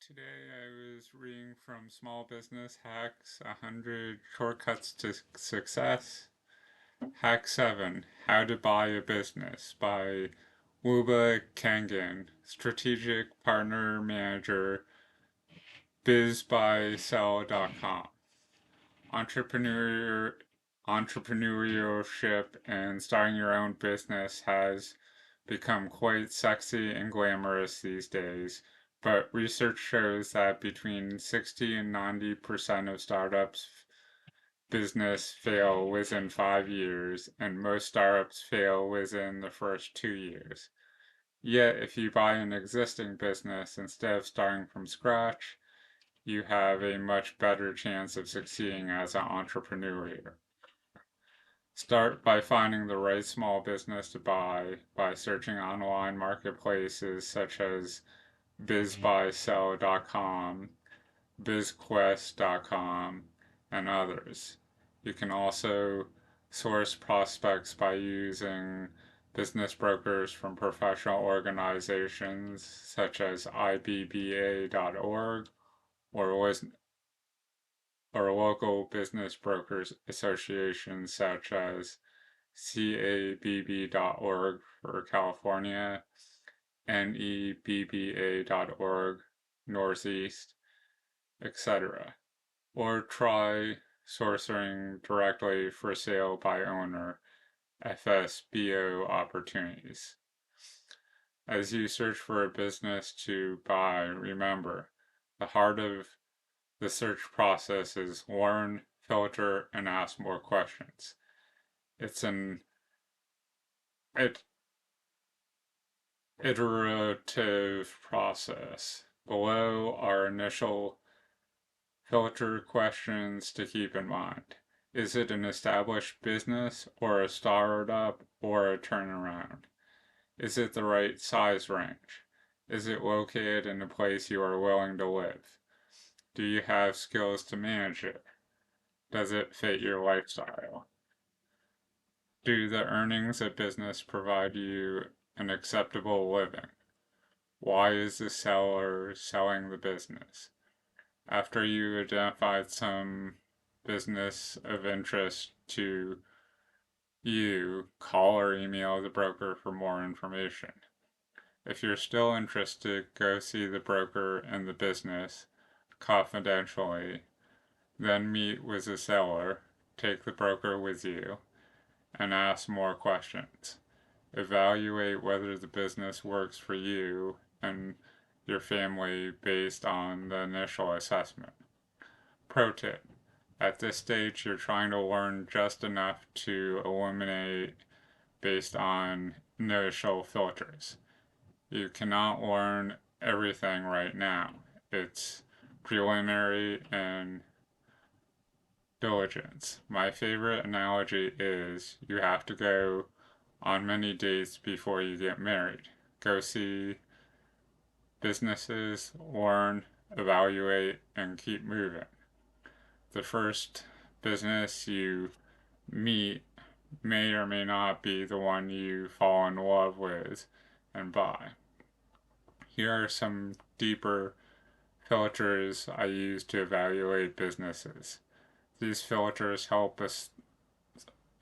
Today I was reading from Small Business Hacks 100 Shortcuts to Success. Hack 7 How to Buy a Business by Wuba Kangan, Strategic Partner Manager, BizBuySell.com. Entrepreneurship and starting your own business has become quite sexy and glamorous these days, but research shows that between 60 and 90% of startups business fail within 5 years, and most startups fail within the first 2 years. Yet, if you buy an existing business instead of starting from scratch, you have a much better chance of succeeding as an entrepreneur. Start by finding the right small business to buy by searching online marketplaces such as BizBuySell.com, BizQuest.com, and others. You can also source prospects by using business brokers from professional organizations such as IBBA.org or local business brokers associations such as CABB.org for California, NEBBA.org Northeast, etc. Or try sourcing directly for sale by owner FSBO opportunities. As you search for a business to buy, remember, the heart of the search process is learn, filter, and ask more questions. It's an iterative process. Below are initial filter questions to keep in mind. Is it an established business or a startup or a turnaround? Is it the right size range? Is it located in a place you are willing to live? Do you have skills to manage it? Does it fit your lifestyle? Do the earnings of business provide you an acceptable living? Why is the seller selling the business? After you identified some business of interest to you, call or email the broker for more information. If you're still interested, go see the broker and the business confidentially, then meet with the seller, take the broker with you, and ask more questions. Evaluate whether the business works for you and your family based on the initial assessment. Pro tip: at this stage, you're trying to learn just enough to eliminate based on initial filters. You cannot learn everything right now. It's preliminary and diligence. My favorite analogy is you have to go on many dates before you get married. Go see businesses, learn, evaluate, and keep moving. The first business you meet may or may not be the one you fall in love with and buy. Here are some deeper filters I use to evaluate businesses. These filters help us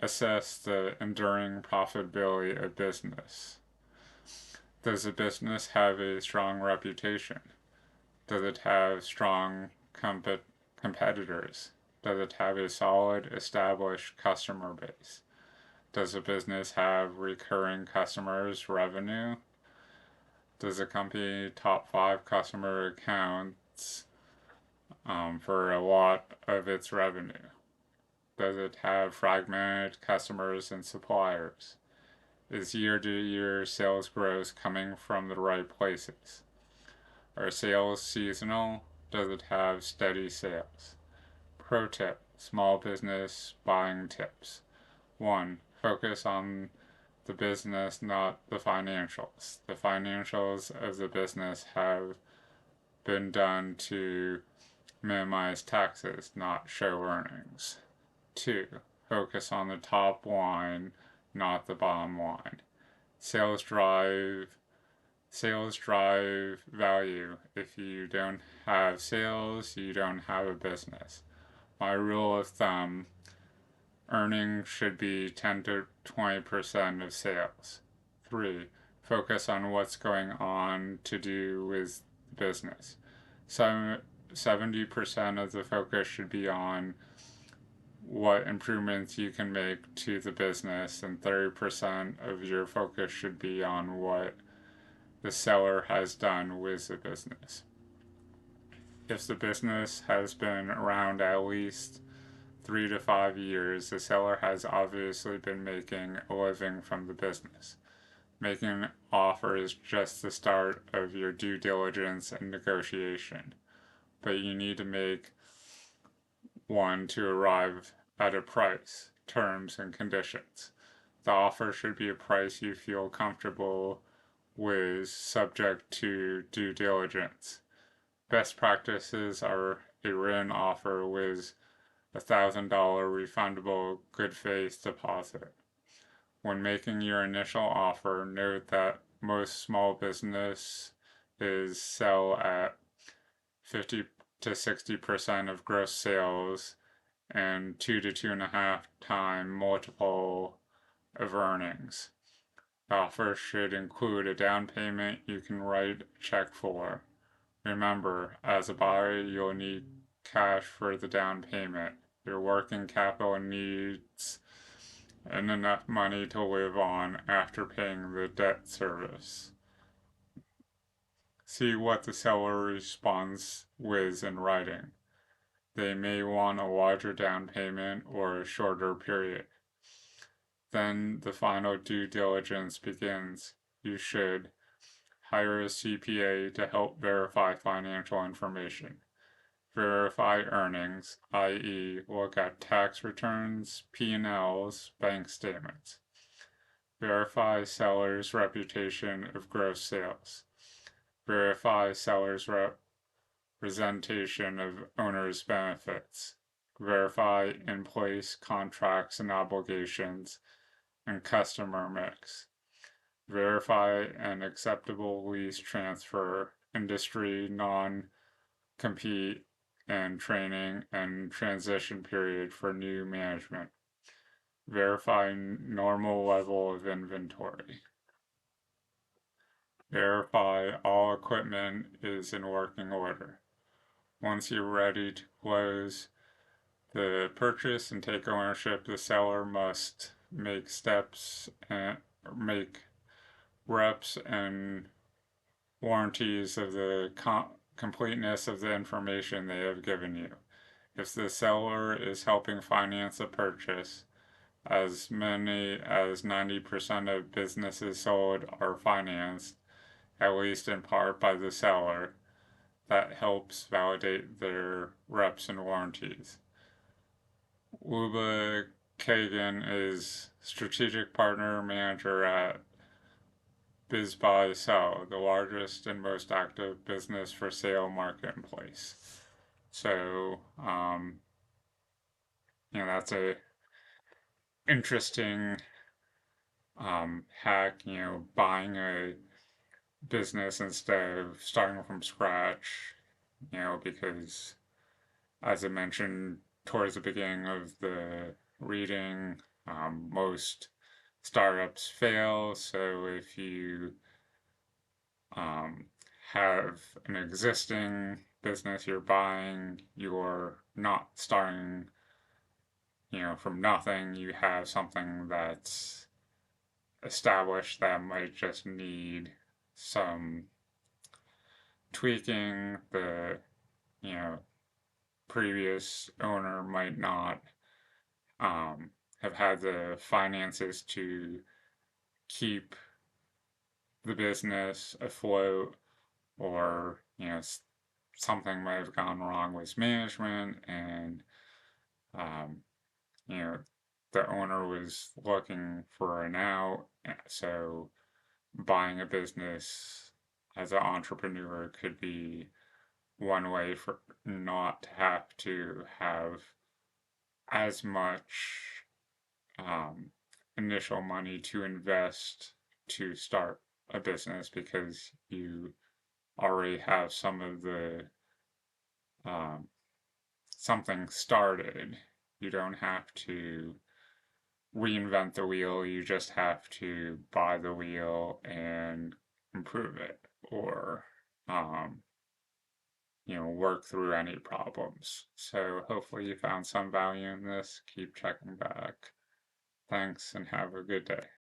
assess the enduring profitability of business. Does a business have a strong reputation? Does it have strong competitors? Does it have a solid established customer base? Does a business have recurring customers revenue? Does a company top 5 customer accounts for a lot of its revenue? Does it have fragmented customers and suppliers? Is year-to-year sales growth coming from the right places? Are sales seasonal? Does it have steady sales? Pro tip: small business buying tips. 1. Focus on the business, not the financials. The financials of the business have been done to minimize taxes, not show earnings. 2. Focus on the top line, not the bottom line. Sales drive Sales drive value. If you don't have sales, you don't have a business. My rule of thumb, earnings should be 10 to 20% of sales. 3. Focus on what's going on to do with the business. 70% of the focus should be on what improvements you can make to the business, and 30% of your focus should be on what the seller has done with the business. If the business has been around at least 3 to 5 years, the seller has obviously been making a living from the business. Making an offer is just the start of your due diligence and negotiation, but you need to make one to arrive at a price, terms, and conditions. The offer should be a price you feel comfortable with, subject to due diligence. Best practices are a written offer with $1,000 refundable good faith deposit. When making your initial offer, note that most small businesses sell at 50 to 60% of gross sales and 2 to 2.5 time multiple of earnings. The offer should include a down payment you can write a check for. Remember, as a buyer, you'll need cash for the down payment, your working capital needs, and enough money to live on after paying the debt service. See what the seller responds with in writing. They may want a larger down payment or a shorter period. Then the final due diligence begins. You should hire a CPA to help verify financial information. Verify earnings, i.e., look at tax returns, P&Ls, bank statements. Verify seller's reputation of gross sales. Verify seller's representation of owner's benefits. Verify in-place contracts and obligations and customer mix. Verify an acceptable lease transfer, industry non-compete, and training and transition period for new management. Verify normal level of inventory. Verify all equipment is in working order. Once you're ready to close the purchase and take ownership, the seller must make steps and make reps and warranties of the completeness of the information they have given you. If the seller is helping finance a purchase, as many as 90% of businesses sold are financed, at least in part by the seller, that helps validate their reps and warranties. Luba Kagan is strategic partner manager at BizBuySell, the largest and most active business for sale marketplace. So, that's a interesting hack, buying a business instead of starting from scratch, because as I mentioned towards the beginning of the reading, most startups fail. So if you have an existing business you're buying, you're not starting, from nothing. You have something that's established that might just need some tweaking. The, previous owner might not have had the finances to keep the business afloat, or something might have gone wrong with management, and you know the owner was looking for an out. So buying a business as an entrepreneur could be one way for not to have to have as much initial money to invest to start a business because you already have some of the um, something started. You don't have to reinvent the wheel, you just have to buy the wheel and improve it, or um, work through any problems. So hopefully you found some value in this. Keep checking back. Thanks and have a good day.